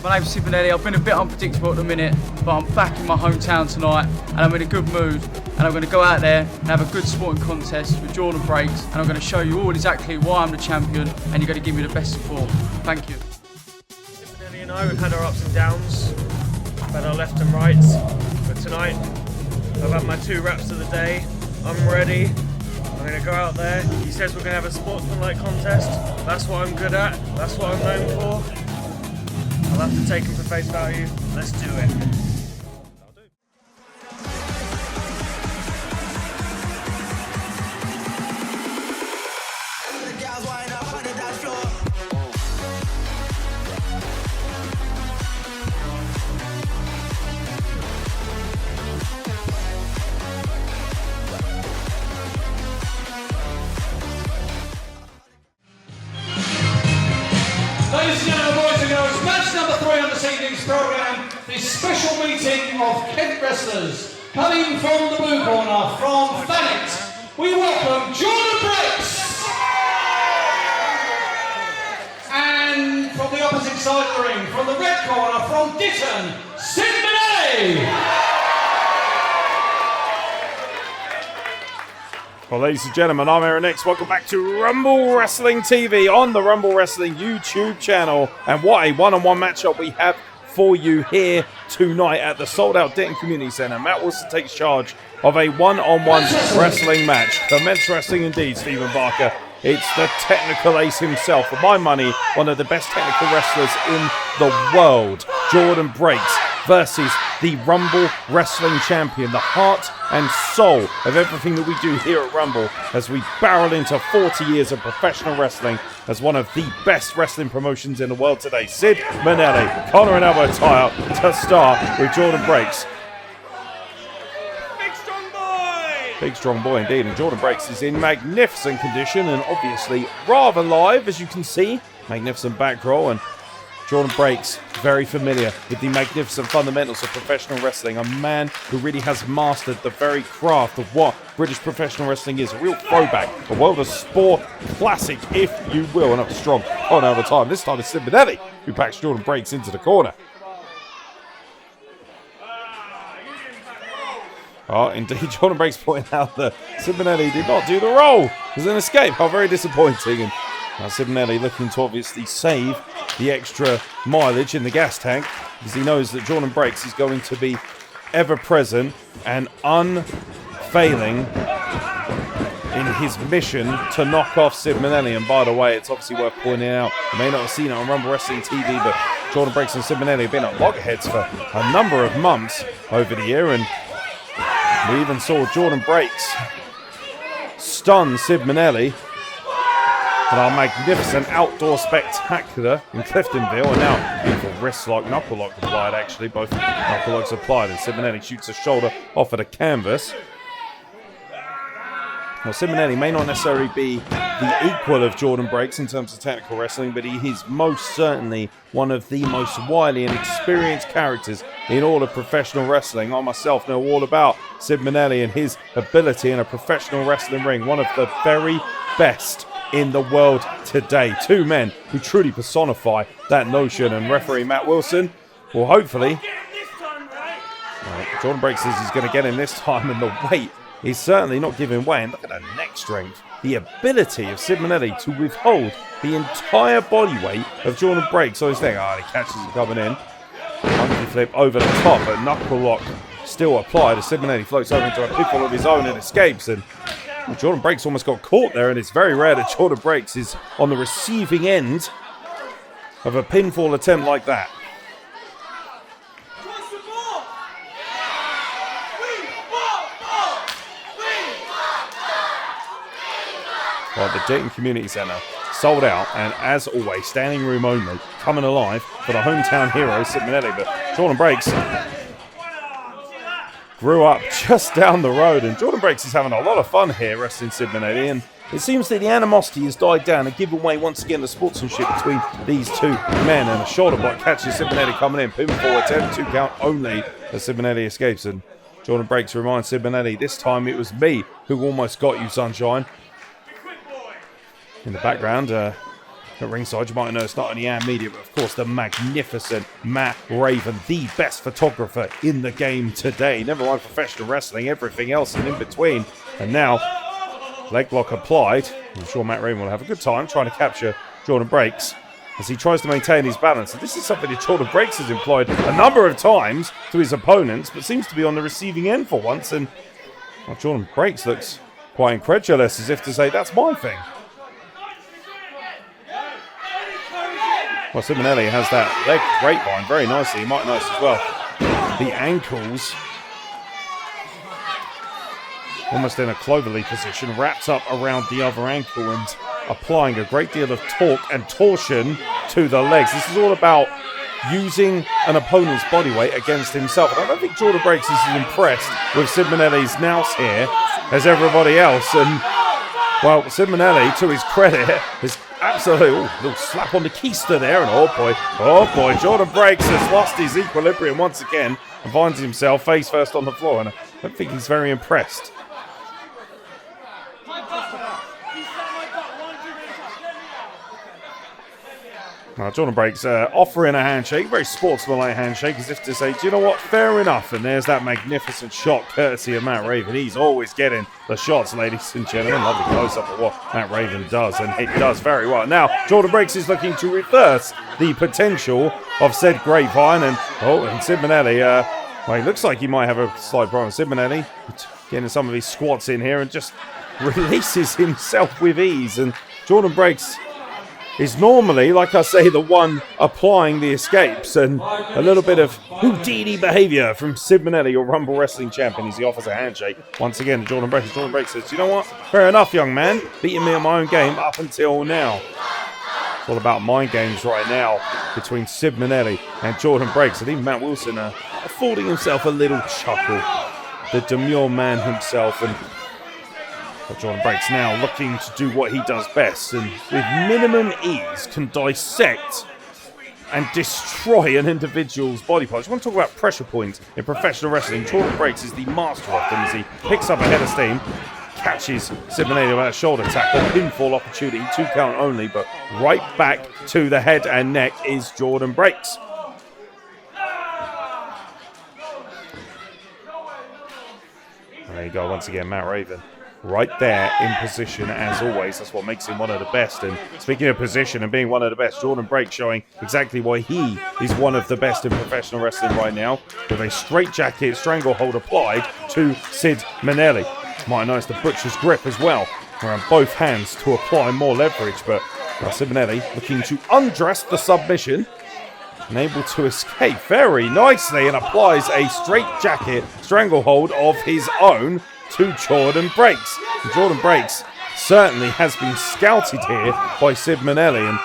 My name's Sid Manelli. I've been a bit unpredictable at the minute, but I'm back in my hometown tonight and I'm in a good mood, and I'm going to go out there and have a good sporting contest with Jordon Breaks, and I'm going to show you all exactly why I'm the champion, and you're going to give me the best support. Thank you. Sid Manelli and I, we've had our ups and downs, we've had our left and rights, but tonight I've had my 2 wraps of the day. I'm ready. I'm going to go out there. He says we're going to have a sportsmanlike contest. That's what I'm good at. That's what I'm known for. I'll have to take him for face value. Let's do it. Ladies and gentlemen, boys and girls, match number 3 on this evening's programme, this special meeting of Kent wrestlers. Coming from the blue corner, from Thanet, we welcome Jordon Breaks. And from the opposite side of the ring, from the red corner, from Ditton, Sid Manelli. Well, ladies and gentlemen, I'm Aaron X. Welcome back to Rumble Wrestling TV on the Rumble Wrestling YouTube channel. And what a one-on-one matchup we have for you here tonight at the sold-out Ditton Community Centre. Matt Wilson takes charge of a one-on-one wrestling match. The men's wrestling indeed, Stephen Barker. It's the technical ace himself. For my money, one of the best technical wrestlers in the world. Jordon Breaks versus the Rumble Wrestling Champion, the heart and soul of everything that we do here at Rumble as we barrel into 40 years of professional wrestling as one of the best wrestling promotions in the world today. Sid Manelli, collar and elbow tie-up to start with Jordon Breaks. Big strong boy indeed, and Jordon Breaks is in magnificent condition and obviously rather live, as you can see. Magnificent back roll, and Jordon Breaks very familiar with the magnificent fundamentals of professional wrestling. A man who really has mastered the very craft of what British professional wrestling is. A real throwback, a world of sport classic, if you will, and a strong on over time. This time it's Sid Manelli who packs Jordon Breaks into the corner. Oh, indeed, Jordon Breaks pointing out that Sid Manelli did not do the roll. It was an escape. How very disappointing. And now Sid Manelli looking to obviously save the extra mileage in the gas tank because he knows that Jordon Breaks is going to be ever present and unfailing in his mission to knock off Sid Manelli. And by the way, it's obviously worth pointing out, you may not have seen it on Rumble Wrestling TV, but Jordon Breaks and Sid Manelli have been at loggerheads for a number of months over the year, and we even saw Jordon Breaks stun Sid Manelli at our magnificent outdoor spectacular in Cliftonville, and now beautiful wrist lock, knuckle lock applied actually, both knuckle locks applied, and Sid Manelli shoots a shoulder off of the canvas. Well, Sid Manelli may not necessarily be the equal of Jordon Breaks in terms of technical wrestling, but he is most certainly one of the most wily and experienced characters in all of professional wrestling. I myself know all about Sid Manelli and his ability in a professional wrestling ring, one of the very best in the world today. 2 men who truly personify that notion, and referee Matt Wilson will hopefully... Jordon Breaks says he's going to get him this time, and the weight is certainly not giving way. And look at the neck strength, the ability of Sid Manelli to withhold the entire body weight of Jordon Breaks on his neck. He catches it coming in. Monkey flip over the top, but knuckle lock still applied as Sid Manelli floats over into a pitfall of his own and escapes. And Jordon Breaks almost got caught there, and it's very rare that Jordon Breaks is on the receiving end of a pinfall attempt like that. Well, the Ditton Community Centre sold out, and as always, standing room only, coming alive for the hometown hero, Sid Manelli. But Jordon Breaks grew up just down the road, and Jordon Breaks is having a lot of fun here wrestling Sid Manelli, and it seems that the animosity has died down and given way once again the sportsmanship between these 2 men, and a shoulder block catches Sid Manelli coming in, pinfall attempt, 2 count only as Sid Manelli escapes, and Jordon Breaks reminds Sid Manelli, this time it was me who almost got you, sunshine. In the background, at ringside. You might know it's not only ANDmedia, but of course the magnificent Matt Raven, the best photographer in the game today. Never mind professional wrestling, everything else and in between. And now, leg lock applied. I'm sure Matt Raven will have a good time trying to capture Jordon Breaks as he tries to maintain his balance. And this is something that Jordon Breaks has employed a number of times to his opponents, but seems to be on the receiving end for once. And well, Jordon Breaks looks quite incredulous, as if to say, that's my thing. Well, Sid Manelli has that leg grapevine very nicely. You might notice as well the ankles almost in a cloverleaf position, wrapped up around the other ankle and applying a great deal of torque and torsion to the legs. This is all about using an opponent's body weight against himself. And I don't think Jordon Breaks is as impressed with Sid Manelli's nous here as everybody else. And, well, Sid Manelli, to his credit, is absolutely, little slap on the keister there. And oh boy, Jordon Breaks has lost his equilibrium once again and finds himself face first on the floor. And I don't think he's very impressed. Now, Jordon Breaks offering a handshake, very sportsmanlike handshake, as if to say, do you know what, fair enough. And there's that magnificent shot, courtesy of Matt Raven. He's always getting the shots, ladies and gentlemen. Lovely close-up of what Matt Raven does, and it does very well. Now, Jordon Breaks is looking to reverse the potential of said grapevine. And Sid Manelli, well, he looks like he might have a slight problem. Sid Manelli getting some of his squats in here and just releases himself with ease. And Jordon Breaks is normally, like I say, the one applying the escapes, and a little bit of Houdini behavior from Sid Manelli, your Rumble Wrestling champion, as he offers a handshake once again to Jordon Breaks. Jordon Breaks says, you know what, fair enough, young man, beating me at my own game up until now. It's all about mind games right now between Sid Manelli and Jordon Breaks, and even Matt Wilson affording himself a little chuckle, the demure man himself. And Jordon Breaks now looking to do what he does best, and with minimum ease can dissect and destroy an individual's body parts. I want to talk about pressure points in professional wrestling. Jordon Breaks is the master of them as he picks up a head of steam, catches Sid Manelli with a shoulder tackle, pinfall opportunity, 2 count only, but right back to the head and neck is Jordon Breaks. There you go, once again, Matt Raven. Right there in position as always. That's what makes him one of the best. And speaking of position and being one of the best, Jordon Breaks showing exactly why he is one of the best in professional wrestling right now, with a straight jacket stranglehold applied to Sid Manelli. Might notice the butcher's grip as well, around both hands to apply more leverage. But Sid Manelli looking to undress the submission and able to escape very nicely, and applies a straight jacket stranglehold of his own to Jordon Breaks. And Jordon Breaks certainly has been scouted here by Sid Manelli, and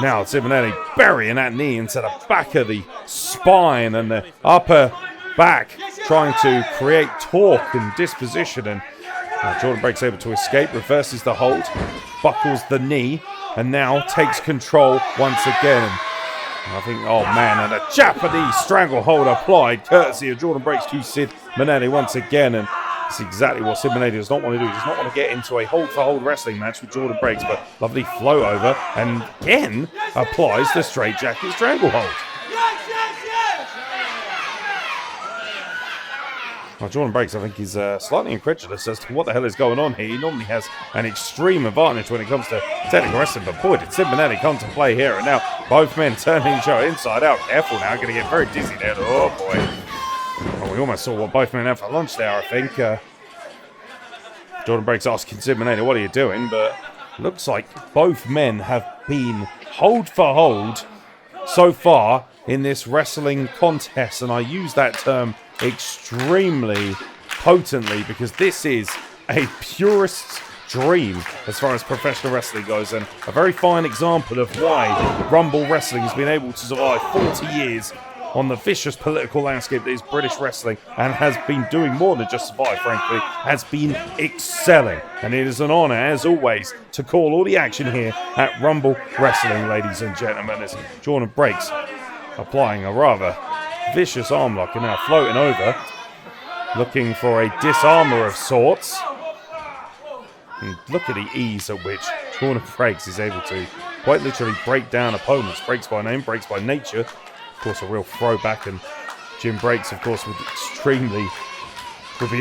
now Sid Manelli burying that knee into the back of the spine and the upper back, trying to create torque and disposition. And Jordon Breaks able to escape, reverses the hold, buckles the knee, and now takes control once again. And I think, oh man, and a Japanese stranglehold applied, courtesy of Jordon Breaks to Sid Manelli once again. And that's exactly what Sid Manelli does not want to do. He does not want to get into a hold-for-hold wrestling match with Jordon Breaks, but lovely flow over, and again applies the straight jacket stranglehold. Now, Jordon Breaks, I think, is slightly incredulous as to what the hell is going on here. He normally has an extreme advantage when it comes to technical wrestling, but boy, did Sid Manelli come to play here. And now both men turning each other inside out. Careful now, going to get very dizzy there. Oh boy. Well, we almost saw what both men had for lunch there, I think. Jordon Breaks asking Sid Manelli, what are you doing? But looks like both men have been hold for hold so far in this wrestling contest. And I use that term extremely potently because this is a purist's dream as far as professional wrestling goes, and a very fine example of why Rumble Wrestling has been able to survive 40 years on the vicious political landscape that is British wrestling, and has been doing more than just survive, frankly, has been excelling. And it is an honour, as always, to call all the action here at Rumble Wrestling, ladies and gentlemen, as Jordon Breaks applying a rather vicious arm lock and now floating over, looking for a disarmer of sorts. And look at the ease at which Jordon Breaks is able to quite literally break down opponents. Breaks by name, breaks by nature. Of course, a real throwback, and Jim Breaks, of course, would be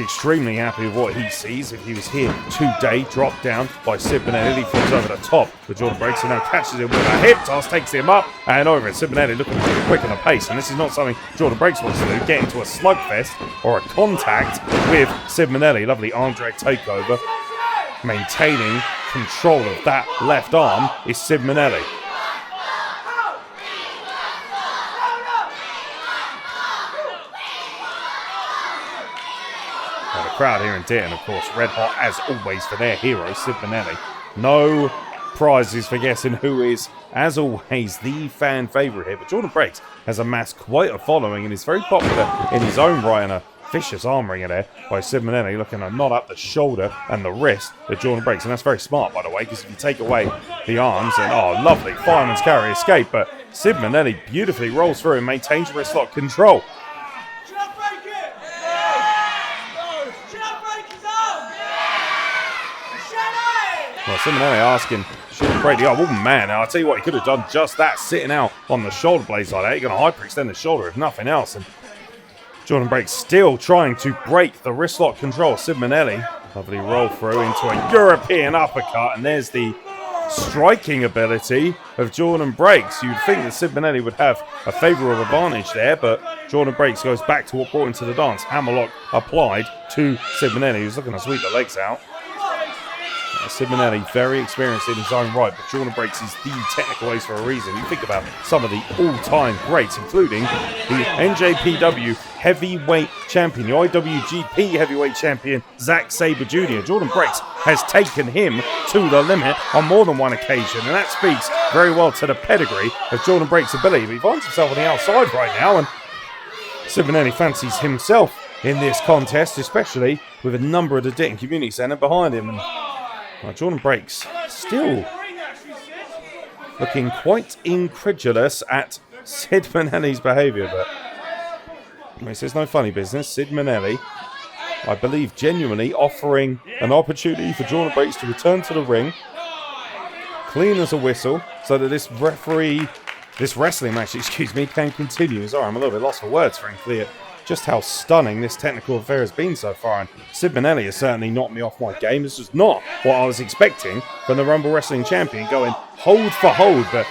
extremely happy with what he sees if he was here today. Dropped down by Sid Manelli, flips over the top for Jordon Breaks, and now catches him with a hip toss, takes him up and over it. Sid Manelli looking to quicken the pace, and this is not something Jordon Breaks wants to do, get into a slugfest or a contact with Sid Manelli. Lovely arm drag takeover. Maintaining control of that left arm is Sid Manelli. Crowd here in Ditton, of course, red hot as always for their hero, Sid Manelli. No prizes for guessing who is, as always, the fan favourite here. But Jordon Breaks has amassed quite a following and is very popular in his own right, and a vicious arm ringer there by Sid Manelli, looking to knot up the shoulder and the wrist of Jordon Breaks. And that's very smart, by the way, because if you take away the arms, and oh, lovely fireman's carry escape. But Sid Manelli beautifully rolls through and maintains wrist lock control. Well, Sid Manelli asking, should he break the arm? Oh, man, I'll tell you what, he could have done just that, sitting out on the shoulder blades like that. You're going to hyperextend the shoulder, if nothing else. And Jordon Breaks still trying to break the wrist lock control. Sid Manelli, lovely roll through into a European uppercut. And there's the striking ability of Jordon Breaks. You'd think that Sid Manelli would have a favourable advantage there, but Jordon Breaks goes back to what brought him to the dance. Hammerlock applied to Sid Manelli, who's looking to sweep the legs out. Sid Manelli, very experienced in his own right, but Jordon Breaks is the technical ace for a reason. You think about some of the all-time greats, including the NJPW heavyweight champion, the IWGP heavyweight champion, Zack Sabre Jr. Jordon Breaks has taken him to the limit on more than one occasion, and that speaks very well to the pedigree of Jordon Breaks' ability. But he finds himself on the outside right now, and Sid Manelli fancies himself in this contest, especially with a number of the Ditton Community Centre behind him. And Jordon Breaks still looking quite incredulous at Sid Manelli's behaviour, but he says no funny business. Sid Manelli, I believe, genuinely offering an opportunity for Jordon Breaks to return to the ring, clean as a whistle, so that this wrestling match, can continue. Sorry, I'm a little bit lost for words, frankly, just how stunning this technical affair has been so far. And Sid Manelli has certainly knocked me off my game. This was not what I was expecting from the Rumble Wrestling Champion, going hold for hold, but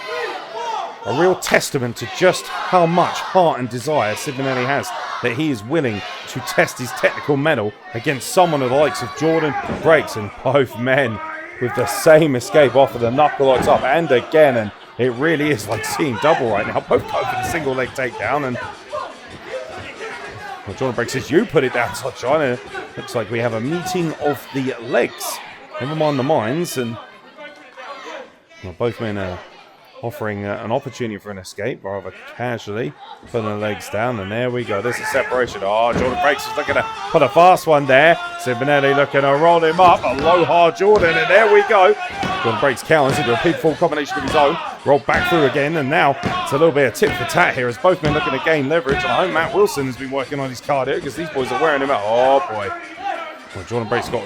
a real testament to just how much heart and desire Sid Manelli has, that he is willing to test his technical mettle against someone of the likes of Jordon Breaks, and both men with the same escape off of the knuckle locks up and again, and it really is like seeing double right now. Both go for the single leg takedown, and Jordon Breaks says, you put it down, Sunshine. And it looks like we have a meeting of the legs. Never mind the minds. And both men are offering an opportunity for an escape, rather casually, putting the legs down. And there we go. There's a separation. Oh, Jordon Breaks is looking to put a fast one there. Sid Manelli looking to roll him up. A low hard Jordon. And there we go. Jordon Breaks counters into a big full combination of his own. Rolled back through again, and now it's a little bit of tit for tat here as both men looking to gain leverage. And I hope Matt Wilson has been working on his cardio, because these boys are wearing him out. Oh boy. Well, Jordon Breaks got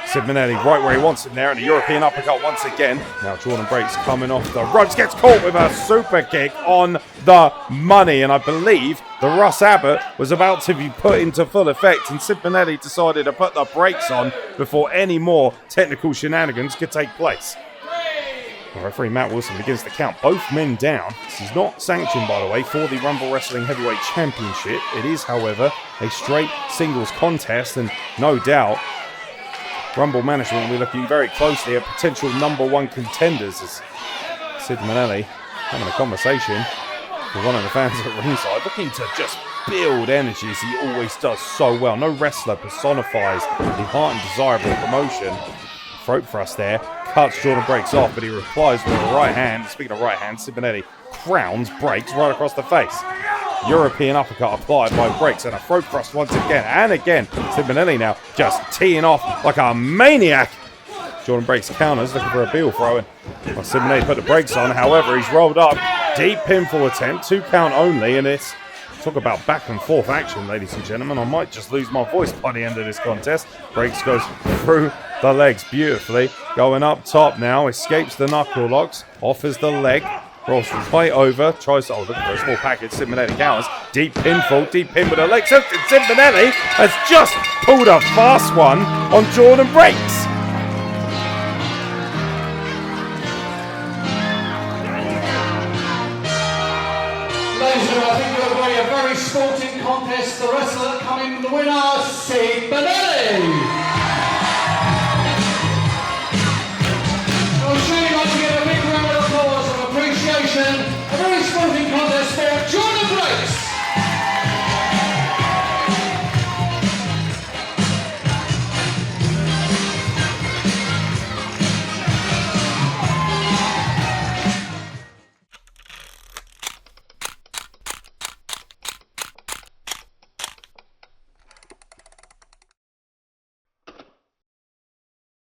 Sid Manelli right where he wants him there, and a European uppercut once again. Now Jordon Breaks coming off the ropes, gets caught with a super kick on the money, and I believe the Russ Abbott was about to be put into full effect, and Sid Manelli decided to put the brakes on before any more technical shenanigans could take place. Well, referee Matt Wilson begins to count both men down. This is not sanctioned, by the way, for the Rumble Wrestling Heavyweight Championship. It is, however, a straight singles contest, and no doubt Rumble management will be looking very closely at potential #1 contenders, as Sid Manelli having a conversation with one of the fans at ringside, looking to just build energy as he always does so well. No wrestler personifies the heart and desire of the promotion. Throat thrust there, cuts Jordon Breaks off, but he replies with a right hand. Speaking of right hand, Sid Manelli crowns Breaks right across the face. European uppercut applied by Breaks, and a throat thrust once again and again. Sid Manelli now just teeing off like a maniac. Jordon Breaks counters, looking for a heel throw, and well, Sid Manelli put the brakes on. However, he's rolled up. Deep pinfall attempt, 2 count only, and it's Talk about back and forth action, ladies and gentlemen. I might just lose my voice by the end of this contest. Breaks goes through the legs beautifully. Going up top now, escapes the knuckle locks, offers the leg, rolls right over, tries to, look for a small package. Sid Manelli counters. Deep pinfall, deep pin with the legs. Sid Manelli has just pulled a fast one on Jordon Breaks. Ladies and gentlemen, I think you'll agree a very sporting contest. The wrestler coming the winner, Sid Manelli.